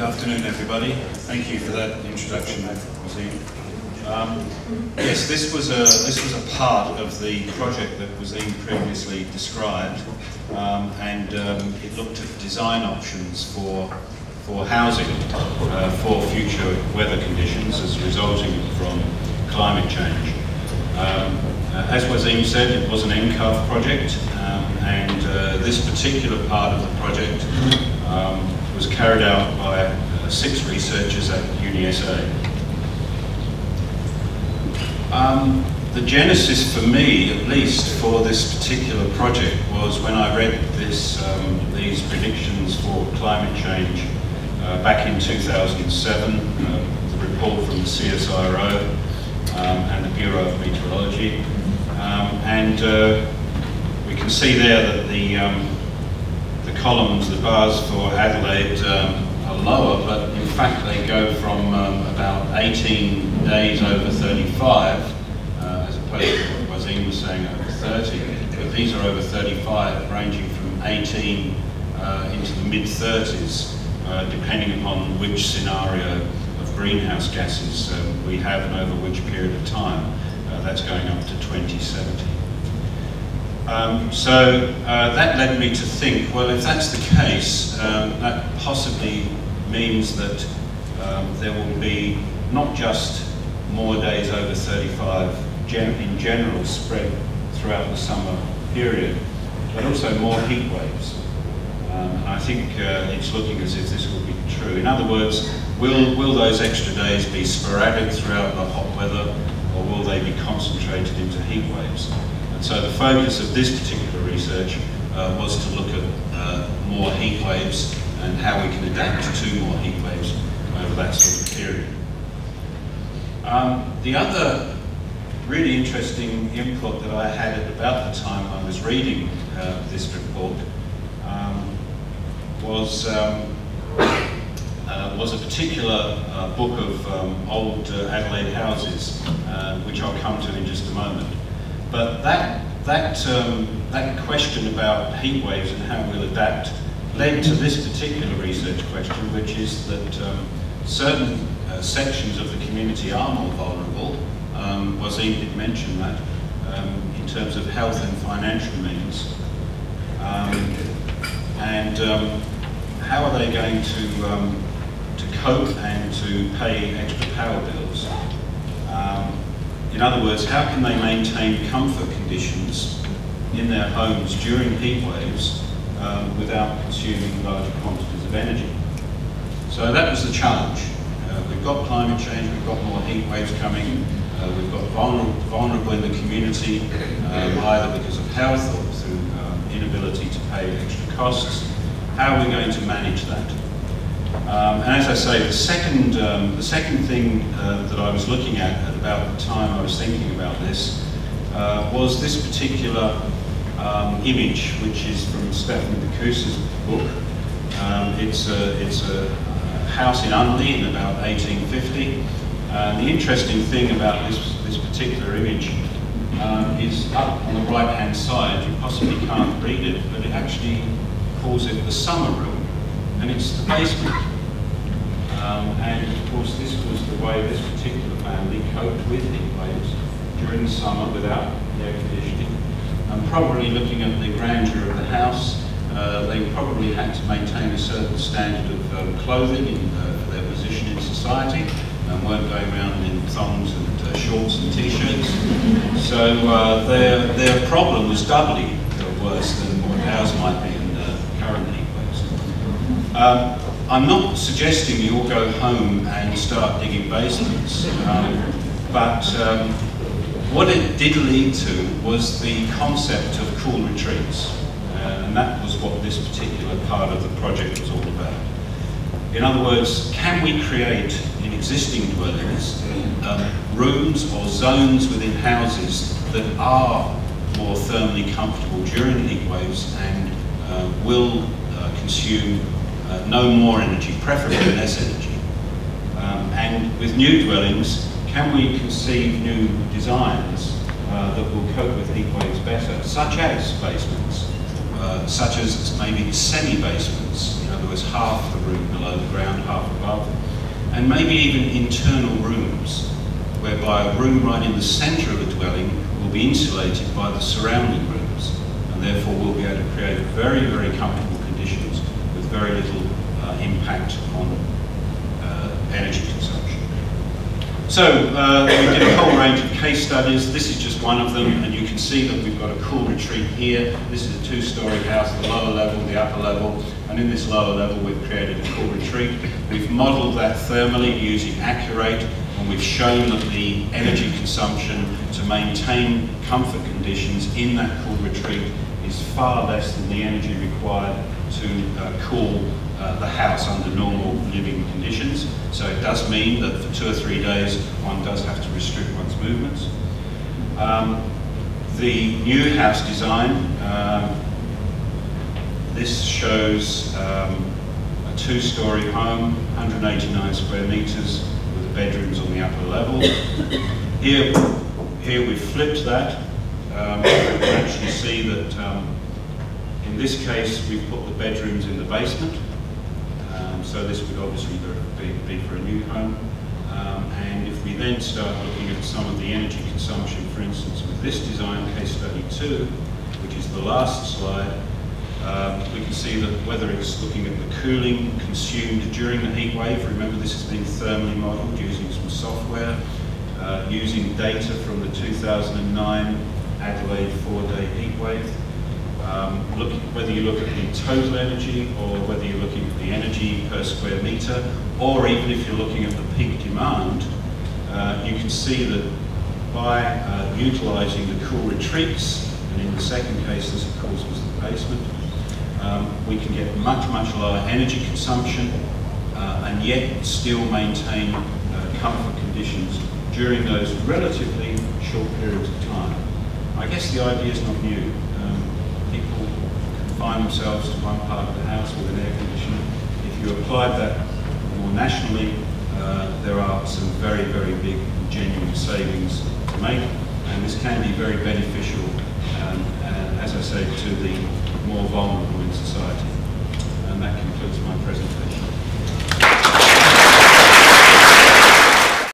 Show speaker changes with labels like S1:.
S1: afternoon, everybody. Thank you for that introduction, Wasim. Yes, this was a part of the project that Wasim previously described, and it looked at design options for housing for future weather conditions as resulting from climate change. As Wasim said, it was an MCAV project, and this particular part of the project was carried out by 6 researchers at UniSA. The genesis for me, at least, for this particular project was when I read these predictions for climate change back in 2007, the report from the CSIRO and the Bureau of Meteorology, and we can see there that the columns, the bars for Adelaide are lower, but in fact they go from about 18 days over 35, as opposed to what Wasim was saying over 30, but these are over 35, ranging from 18 into the mid-30s, depending upon which scenario of greenhouse gases we have and over which period of time. That's going up to 2070. So that led me to think, well, if that's the case, that possibly means that there will be not just more days over 35 in general spread throughout the summer period, but also more heat waves. And I think it's looking as if this will be true. In other words, will those extra days be sporadic throughout the hot weather, or will they be concentrated into heat waves? And so the focus of this particular research was to look at more heat waves and how we can adapt to more heat waves over that sort of period. The other really interesting input that I had at about the time I was reading this report was a particular book of old Adelaide houses, which I'll come to in just a moment. But that question about heat waves and how we'll adapt led to this particular research question, which is that certain sections of the community are more vulnerable. Wasim did mention that in terms of health and financial means. How are they going to cope and to pay extra power bills? In other words, how can they maintain comfort conditions in their homes during heat waves without consuming large quantities of energy? So that was the challenge. We've got climate change, we've got more heat waves coming, we've got vulnerable in the community, either because of health or through inability to pay extra costs. How are we going to manage that? And as I say, the second thing that I was looking at about the time I was thinking about this was this particular image, which is from Stefan Bakusa's book. It's a house in Unley in about 1850. The interesting thing about this particular image is up on the right-hand side. You possibly can't read it, but it actually calls it the summer room, and it's the basement. And of course, this was the way this particular family coped with heat waves during the summer without air conditioning. And probably looking at the grandeur of the house, they probably had to maintain a certain standard of clothing for their position in society, and weren't going around in thongs and shorts and t-shirts. So their problem was doubly worse than what ours might be in the current heat waves. I'm not suggesting you all go home and start digging basements, but what it did lead to was the concept of cool retreats, and that was what this particular part of the project was all about. In other words, can we create in existing dwellings rooms or zones within houses that are more thermally comfortable during heat waves and will consume no more energy, preferably less energy. And with new dwellings, can we conceive new designs that will cope with heat waves better, such as basements, such as maybe semi-basements, in other words, half the room below the ground, half above, and maybe even internal rooms, whereby a room right in the centre of a dwelling will be insulated by the surrounding rooms, and therefore we'll be able to create very, very comfortable conditions with very little impact on energy consumption. So we did a whole range of case studies. This is just one of them, and you can see that we've got a cool retreat here. This is a two-storey house, the lower level, the upper level, and in this lower level we've created a cool retreat. We've modelled that thermally using Accurate, and we've shown that the energy consumption to maintain comfort conditions in that cool retreat is far less than the energy required to cool the house under normal living conditions. So it does mean that for 2 or 3 days one does have to restrict one's movements. The new house design, this shows a 2-storey home, 189 square metres with the bedrooms on the upper level. Here we've flipped that. You can actually see that in this case we've put the bedrooms in the basement. So this would obviously be for a new home. And if we then start looking at some of the energy consumption, for instance, with this design, case study 2, which is the last slide, we can see that whether it's looking at the cooling consumed during the heat wave, remember this has been thermally modelled using some software, using data from the 2009 Adelaide 4-day heat wave, whether you look at the total energy or whether you're looking at the energy per square metre, or even if you're looking at the peak demand, you can see that by utilising the cool retreats, and in the second case this of course was the basement, we can get much, much lower energy consumption and yet still maintain comfort conditions during those relatively short periods of time. I guess the idea is not new. People confine themselves to one part of the house with an air conditioner. If you applied that more nationally, there are some very, very big genuine savings to make, and this can be very beneficial, as I say, to the more vulnerable in society. And that concludes my presentation.